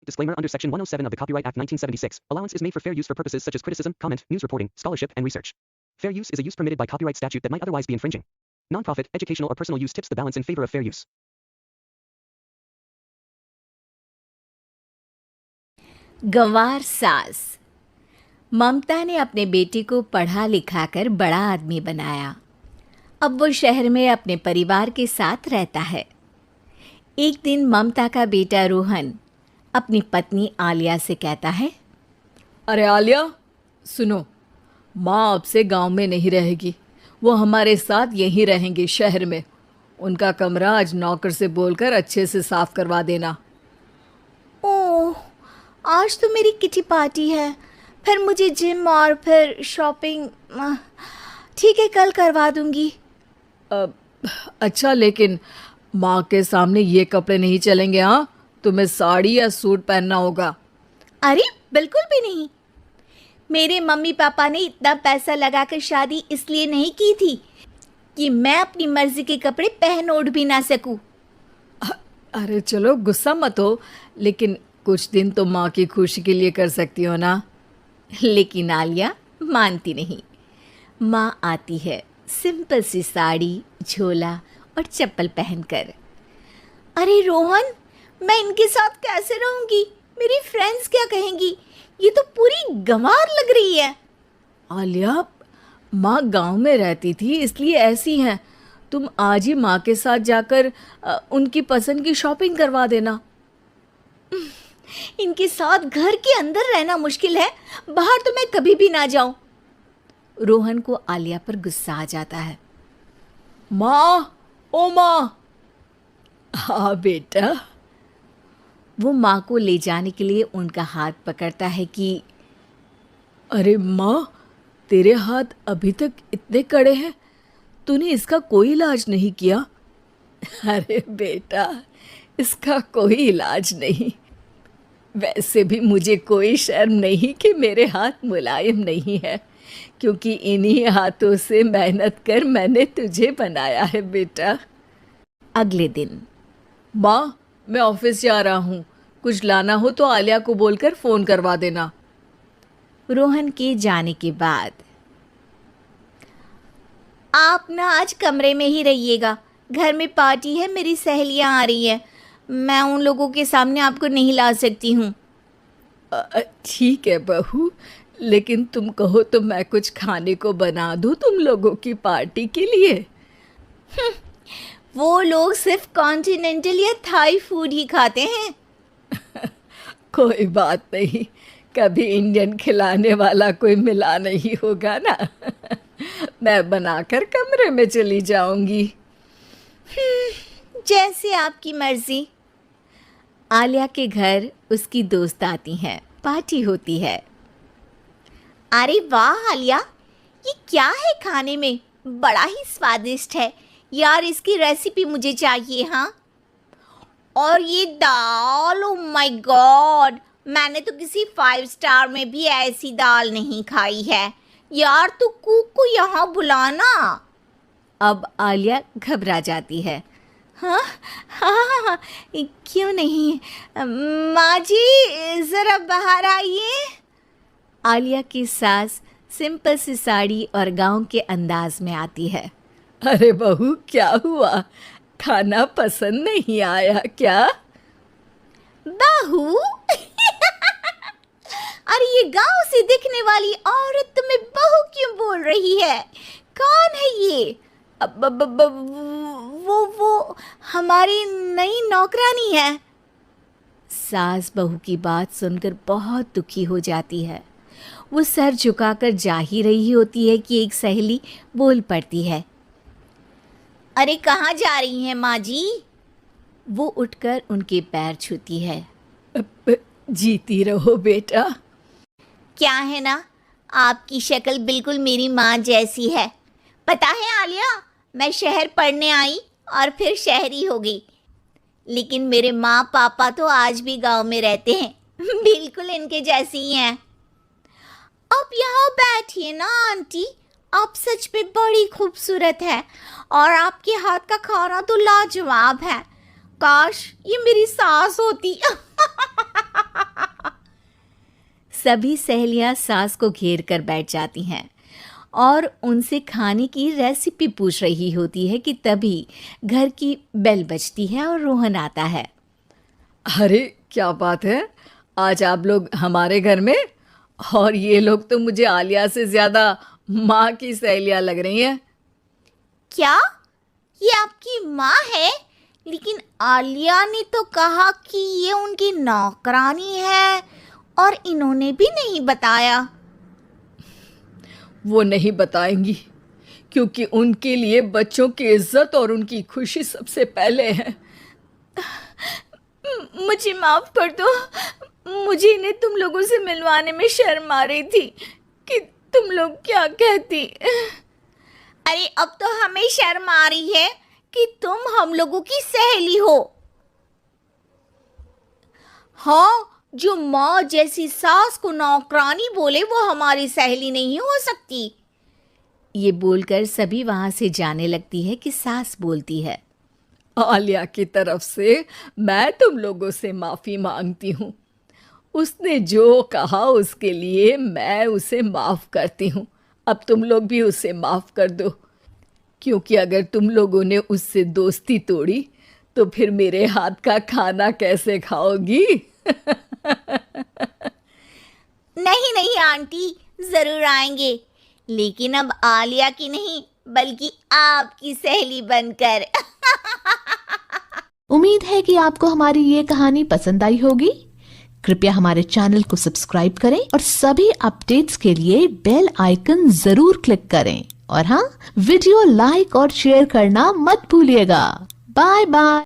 Disclaimer under Section 107 of the Copyright Act 1976. Allowance is made for fair use for purposes such as criticism, comment, news reporting, scholarship, and research. Fair use is a use permitted by copyright statute that might otherwise be infringing. Nonprofit, educational, or personal use tips the balance in favor of fair use. गंवार सास। ममता ने अपने बेटे को पढ़ा लिखाकर बड़ा आदमी बनाया। अब वो शहर में अपने परिवार के साथ रहता है। एक दिन ममता का बेटा रोहन अपनी पत्नी आलिया से कहता है, अरे आलिया, सुनो, माँ अब से गांव में नहीं रहेगी। वो हमारे साथ यहीं रहेंगी शहर में। उनका कमरा आज नौकर से बोलकर अच्छे से साफ करवा देना। ओह, आज तो मेरी किटी पार्टी है, फिर मुझे जिम और फिर शॉपिंग। ठीक है, कल करवा दूंगी। अच्छा, लेकिन माँ के सामने ये कपड़े नहीं चलेंगे। हाँ, तुम्हें साड़ी या सूट पहनना होगा। अरे बिल्कुल भी नहीं। मेरे मम्मी पापा ने इतना पैसा लगाकर शादी इसलिए नहीं की थी कि मैं अपनी मर्जी के कपड़े पहन ओढ़ भी ना सकूं। अरे चलो, गुस्सा मत हो, लेकिन कुछ दिन तो माँ की खुशी के लिए कर सकती हो ना। लेकिन आलिया मानती नहीं। माँ आती है सिंपल सी साड़ी, झोला और चप्पल पहनकर। अरे रोहन, मैं इनके साथ कैसे रहूंगी? मेरी फ्रेंड्स क्या कहेंगी? ये तो पूरी गंवार लग रही है। आलिया, माँ गांव में रहती थी इसलिए ऐसी हैं। तुम आज ही माँ के साथ जाकर उनकी पसंद की शॉपिंग करवा देना। इनके साथ घर के अंदर रहना मुश्किल है, बाहर तो मैं कभी भी ना जाऊं। रोहन को आलिया पर गुस्सा आ जाता है। माँ, ओ माँ। हाँ बेटा। वो माँ को ले जाने के लिए उनका हाथ पकड़ता है कि अरे माँ, तेरे हाथ अभी तक इतने कड़े हैं, तूने इसका कोई इलाज नहीं किया? अरे बेटा, इसका कोई इलाज नहीं। वैसे भी मुझे कोई शर्म नहीं कि मेरे हाथ मुलायम नहीं है, क्योंकि इन्हीं हाथों से मेहनत कर मैंने तुझे बनाया है बेटा। अगले दिन, माँ, मैं ऑफिस जा रहा हूँ। कुछ लाना हो तो आलिया को बोलकर फ़ोन करवा देना। रोहन के जाने के बाद, आप ना आज कमरे में ही रहिएगा, घर में पार्टी है, मेरी सहेलियाँ आ रही हैं, मैं उन लोगों के सामने आपको नहीं ला सकती हूँ। ठीक है बहू, लेकिन तुम कहो तो मैं कुछ खाने को बना दूँ तुम लोगों की पार्टी के लिए। वो लोग सिर्फ कॉन्टिनेंटल या थाई फूड ही खाते हैं। कोई बात नहीं, कभी इंडियन खिलाने वाला कोई मिला नहीं होगा ना। मैं बनाकर कमरे में चली जाऊंगी। जैसे आपकी मर्जी। आलिया के घर उसकी दोस्त आती हैं, पार्टी होती है। अरे वाह आलिया, ये क्या है खाने में? बड़ा ही स्वादिष्ट है यार, इसकी रेसिपी मुझे चाहिए। हाँ, और ये दाल, ओ माय गॉड, मैंने तो किसी 5 स्टार में भी ऐसी दाल नहीं खाई है यार। तू कुक को यहाँ बुलाना। अब आलिया घबरा जाती है। हाँ हाँ हाँ, क्यों नहीं। माँ जी, ज़रा बाहर आइए। आलिया की सास सिंपल सी साड़ी और गांव के अंदाज में आती है। अरे बहू, क्या हुआ? खाना पसंद नहीं आया क्या? बहू? अरे ये गांव से दिखने वाली औरत तुम्हें बहू क्यों बोल रही है? कौन है ये? वो हमारी नई नौकरानी है। सास बहू की बात सुनकर बहुत दुखी हो जाती है। वो सर झुकाकर जा ही रही होती है कि एक सहेली बोल पड़ती है। अरे कहाँ जा रही हैं माँ जी? वो उठकर उनके पैर छूती है। जीती रहो बेटा। क्या है ना, आपकी शक्ल बिल्कुल मेरी माँ जैसी है। पता है आलिया, मैं शहर पढ़ने आई और फिर शहरी हो गई, लेकिन मेरे माँ पापा तो आज भी गांव में रहते हैं, बिल्कुल इनके जैसी ही हैं। आप यहाँ बैठिए ना आंटी, आप सच में बड़ी खूबसूरत है और आपके हाथ का खाना तो लाजवाब है। काश ये मेरी सास होती। सभी सहेलियां सास को घेर कर बैठ जाती हैं और उनसे खाने की रेसिपी पूछ रही होती है कि तभी घर की बेल बजती है और रोहन आता है। अरे क्या बात है, आज आप लोग हमारे घर में? और ये लोग तो मुझे आलिया से ज़्यादा माँ की सहेलियाँ लग रही हैं। क्या ये आपकी माँ है? लेकिन आलिया ने तो कहा कि ये उनकी नौकरानी है और इन्होंने भी नहीं बताया। वो नहीं बताएंगी क्योंकि उनके लिए बच्चों की इज्जत और उनकी खुशी सबसे पहले है। मुझे माफ कर दो, मुझे इन्हें तुम लोगों से मिलवाने में शर्म आ रही थी कि तुम लोग क्या कहती। अरे अब तो हमें शर्म आ रही है कि तुम हम लोगों की सहेली हो। हाँ, जो माँ जैसी सास को नौकरानी बोले वो हमारी सहेली नहीं हो सकती। ये बोलकर सभी वहां से जाने लगती है कि सास बोलती है, आलिया की तरफ से मैं तुम लोगों से माफ़ी मांगती हूँ। उसने जो कहा उसके लिए मैं उसे माफ़ करती हूँ। अब तुम लोग भी उसे माफ़ कर दो, क्योंकि अगर तुम लोगों ने उससे दोस्ती तोड़ी तो फिर मेरे हाथ का खाना कैसे खाओगी? नहीं नहीं आंटी, जरूर आएंगे, लेकिन अब आलिया की नहीं बल्कि आपकी सहेली बनकर। उम्मीद है कि आपको हमारी ये कहानी पसंद आई होगी। कृपया हमारे चैनल को सब्सक्राइब करें और सभी अपडेट्स के लिए बेल आइकन जरूर क्लिक करें। और हाँ, वीडियो लाइक और शेयर करना मत भूलिएगा। Bye bye.